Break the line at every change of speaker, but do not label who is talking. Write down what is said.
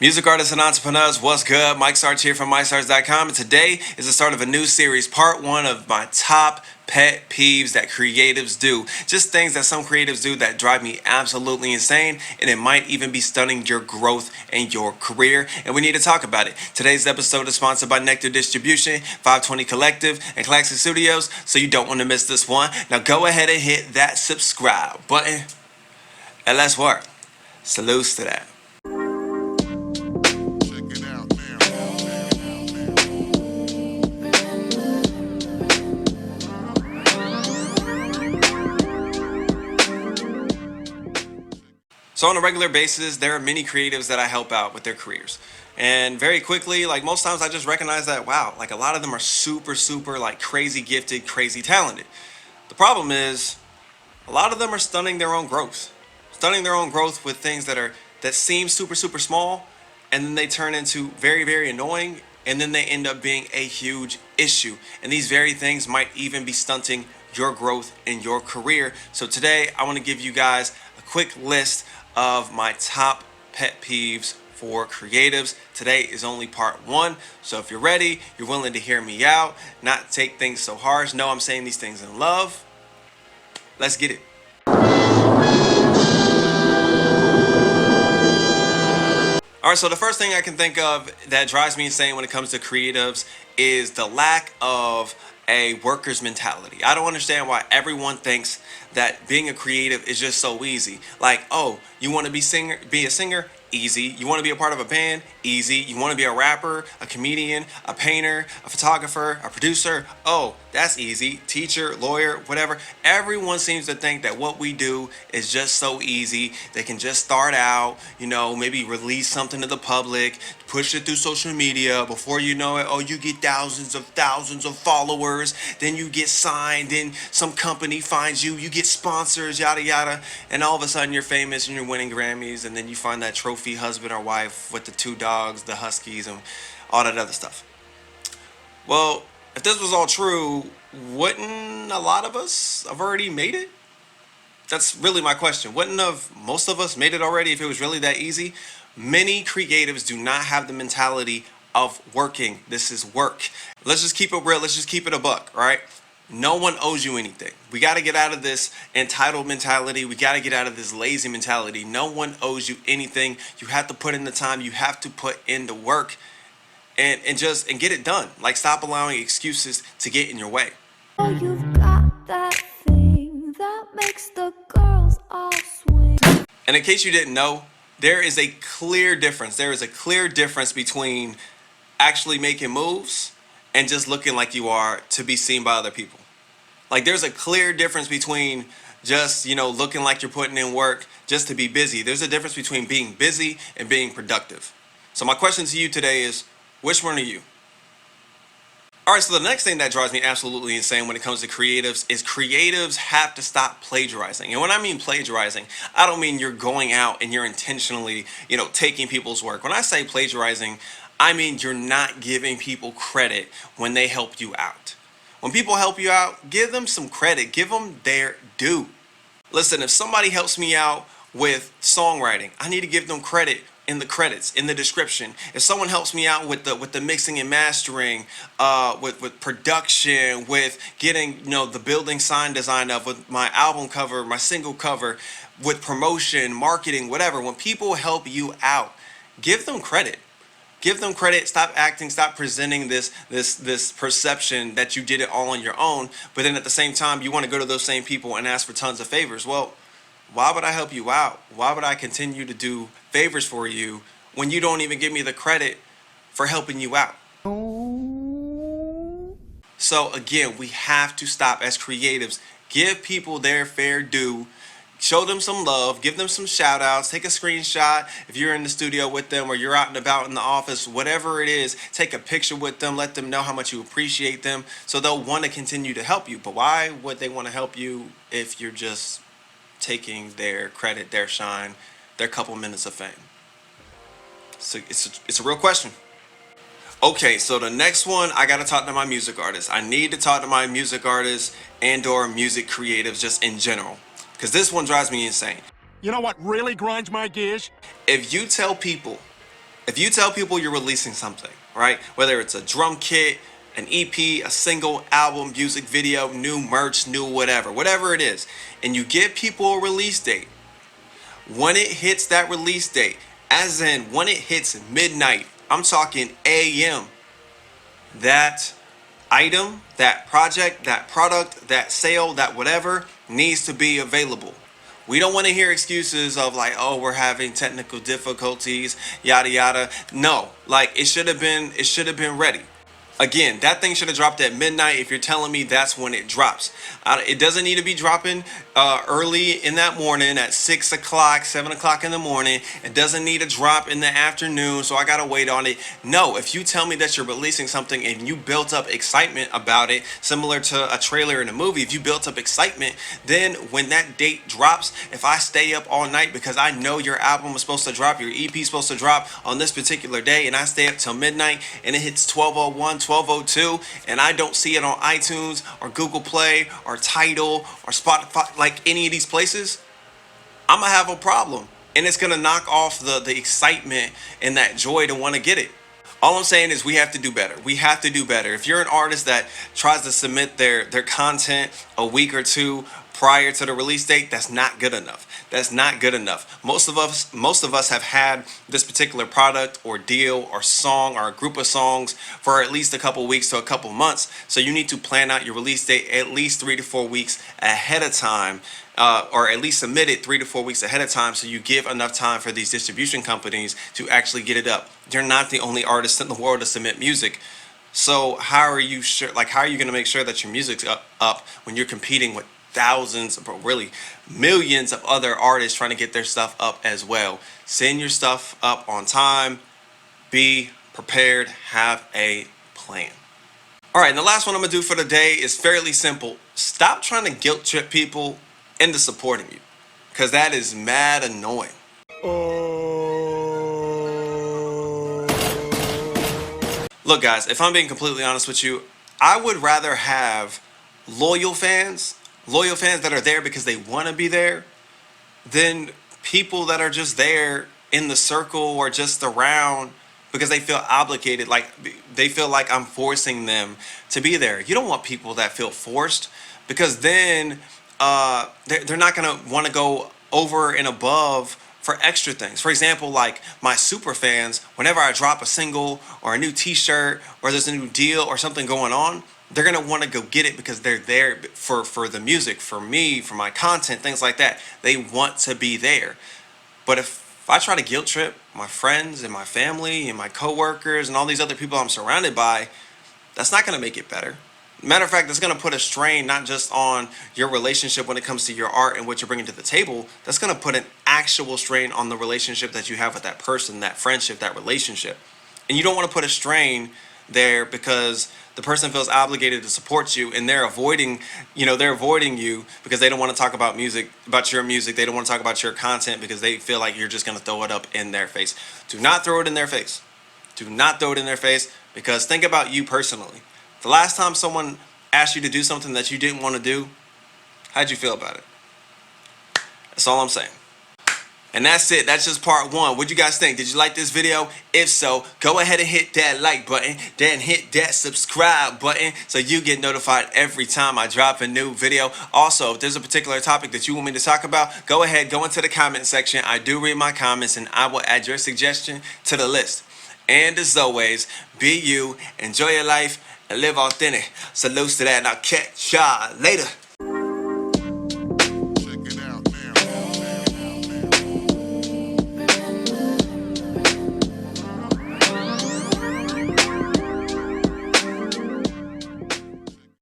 Music artists and entrepreneurs, what's good? Mike Sarge here from MikeSarge.com, and today is the start of a new series, part one of my top pet peeves that creatives do. Just things that some creatives do that drive me absolutely insane, and it might even be stunning your growth and your career, and we need to talk about it. Today's episode is sponsored by Nectar Distribution, 520 Collective, and Classic Studios, so you don't want to miss this one. Now go ahead and hit that subscribe button, and let's work. Salutes to that. So on a regular basis, there are many creatives that I help out with their careers. And very quickly, like most times I just recognize that, wow, like a lot of them are super, like crazy gifted, crazy talented. The problem is a lot of them are stunning their own growth. Stunning their own growth with things that seem super small, and then they turn into very annoying, and then they end up being a huge issue. And these very things might even be stunting your growth in your career. So today I want to give you guys a quick list of my top pet peeves for creatives. Today is only part one, so if you're ready, you're willing to hear me out, not take things so harsh. No, I'm saying these things in love. Let's get it. All right, so the first thing I can think of that drives me insane when it comes to creatives is the lack of a worker's mentality. I don't understand why everyone thinks that being a creative is just so easy. Like, oh, you want to be a singer? Easy. You want to be a part of a band? Easy. You want to be a rapper, a comedian, a painter, a photographer, a producer? Oh, that's easy. Teacher, lawyer, whatever. Everyone seems to think that what we do is just so easy. They can just start out, maybe release something to the public, push it through social media. Before you know it, oh, you get thousands of followers. Then you get signed. Then some company finds you. You get sponsors, yada yada. And all of a sudden you're famous and you're winning Grammys. And then you find that trophy husband or wife with the two dogs, the huskies, and all that other stuff. Well, if this was all true, wouldn't a lot of us have already made it? That's really my question. Wouldn't have most of us made it already if it was really that easy? Many creatives do not have the mentality of working. This is work. Let's just keep it real. Let's just keep it a buck, right? No one owes you anything. We got to get out of this entitled mentality. We got to get out of this lazy mentality. No one owes you anything. You have to put in the time. You have to put in the work and get it done. Like, stop allowing excuses to get in your way.
Oh, you've got that thing that makes the girls all swing.
And in case you didn't know, there is a clear difference. There is a clear difference between actually making moves and just looking like you are to be seen by other people. Like, there's a clear difference between just, looking like you're putting in work just to be busy. There's a difference between being busy and being productive. So my question to you today is, which one are you? All right, so the next thing that drives me absolutely insane when it comes to creatives is creatives have to stop plagiarizing. And when I mean plagiarizing, I don't mean you're going out and you're intentionally, taking people's work. When I say plagiarizing, I mean you're not giving people credit when they help you out. When people help you out, give them some credit. Give them their due. Listen, if somebody helps me out with songwriting, I need to give them credit in the credits, in the description. If someone helps me out with the mixing and mastering, with production, with getting the building sign design up, with my album cover, my single cover, with promotion, marketing, whatever. When people help you out, give them credit. Give them credit. Stop acting. Stop presenting this perception that you did it all on your own. But then at the same time, you want to go to those same people and ask for tons of favors. Well, why would I help you out? Why would I continue to do favors for you when you don't even give me the credit for helping you out? So again, we have to stop as creatives. Give people their fair due. Show them some love. Give them some shout outs. Take a screenshot if you're in the studio with them or you're out and about in the office, whatever it is. Take a picture with them. Let them know how much you appreciate them so they'll want to continue to help you. But why would they want to help you if you're just taking their credit, their shine, their couple minutes of fame? So it's a real question. Okay, so the next one, I gotta talk to my music artists. I need to talk to my music artists and or music creatives just in general, because this one drives me insane.
You know what really grinds my gears?
If you tell people If you tell people you're releasing something, right? Whether it's a drum kit, an EP, a single, album, music video, new merch, new whatever it is, and you give people a release date, when it hits that release date, as in when it hits midnight, I'm talking AM, that item, that project, that product, that sale, that whatever needs to be available. We don't want to hear excuses of like, oh, we're having technical difficulties, yada yada. No, like it should have been ready. Again, that thing should have dropped at midnight if you're telling me that's when it drops. It doesn't need to be dropping early in that morning at 6 o'clock, 7 o'clock in the morning. It doesn't need to drop in the afternoon, so I got to wait on it. No, if you tell me that you're releasing something and you built up excitement about it, similar to a trailer in a movie, if you built up excitement, then when that date drops, if I stay up all night because I know your album is supposed to drop, your EP is supposed to drop on this particular day, and I stay up till midnight and it hits 12:01, 12:02, and I don't see it on iTunes or Google Play or Tidal or Spotify, like any of these places, I'm gonna have a problem, and it's gonna knock off the excitement and that joy to want to get it. All I'm saying is we have to do better. We have to do better. If you're an artist that tries to submit their content a week or two prior to the release date, that's not good enough. That's not good enough. Most of us have had this particular product or deal or song or a group of songs for at least a couple weeks to a couple months. So you need to plan out your release date at least 3 to 4 weeks ahead of time, or at least submit it 3 to 4 weeks ahead of time, so you give enough time for these distribution companies to actually get it up. You're not the only artist in the world to submit music. So how are you sure? Like, how are you going to make sure that your music's up when you're competing with thousands, but really millions of other artists trying to get their stuff up as well? Send your stuff up on time. Be prepared. Have a plan. All right, and the last one I'm gonna do for the day is fairly simple. Stop trying to guilt trip people into supporting you, because that is mad annoying. Look, guys, if I'm being completely honest with you, I would rather have loyal fans that are there because they want to be there, than people that are just there in the circle or just around because they feel obligated, like they feel like I'm forcing them to be there. You don't want people that feel forced, because then they're not going to want to go over and above for extra things. For example, like my super fans, whenever I drop a single or a new t-shirt or there's a new deal or something going on, they're going to want to go get it because they're there for the music, for me, for my content, things like that. They want to be there. But if I try to guilt trip my friends and my family and my coworkers and all these other people I'm surrounded by, that's not going to make it better. Matter of fact, that's going to put a strain not just on your relationship when it comes to your art and what you're bringing to the table. That's going to put an actual strain on the relationship that you have with that person, that friendship, that relationship. And you don't want to put a strain there because the person feels obligated to support you, and they're avoiding you because they don't want to talk about music, about your music. They don't want to talk about your content because they feel like you're just going to throw it up in their face. Do not throw it in their face. Do not throw it in their face, because think about you personally. The last time someone asked you to do something that you didn't want to do, how'd you feel about it? That's all I'm saying. And that's it. That's just part one. What'd you guys think? Did you like this video? If so, go ahead and hit that like button, then hit that subscribe button so you get notified every time I drop a new video. Also, if there's a particular topic that you want me to talk about, go ahead, go into the comment section. I do read my comments, and I will add your suggestion to the list. And as always, be you, enjoy your life, and live authentic. Salutes to that, and I'll catch y'all later.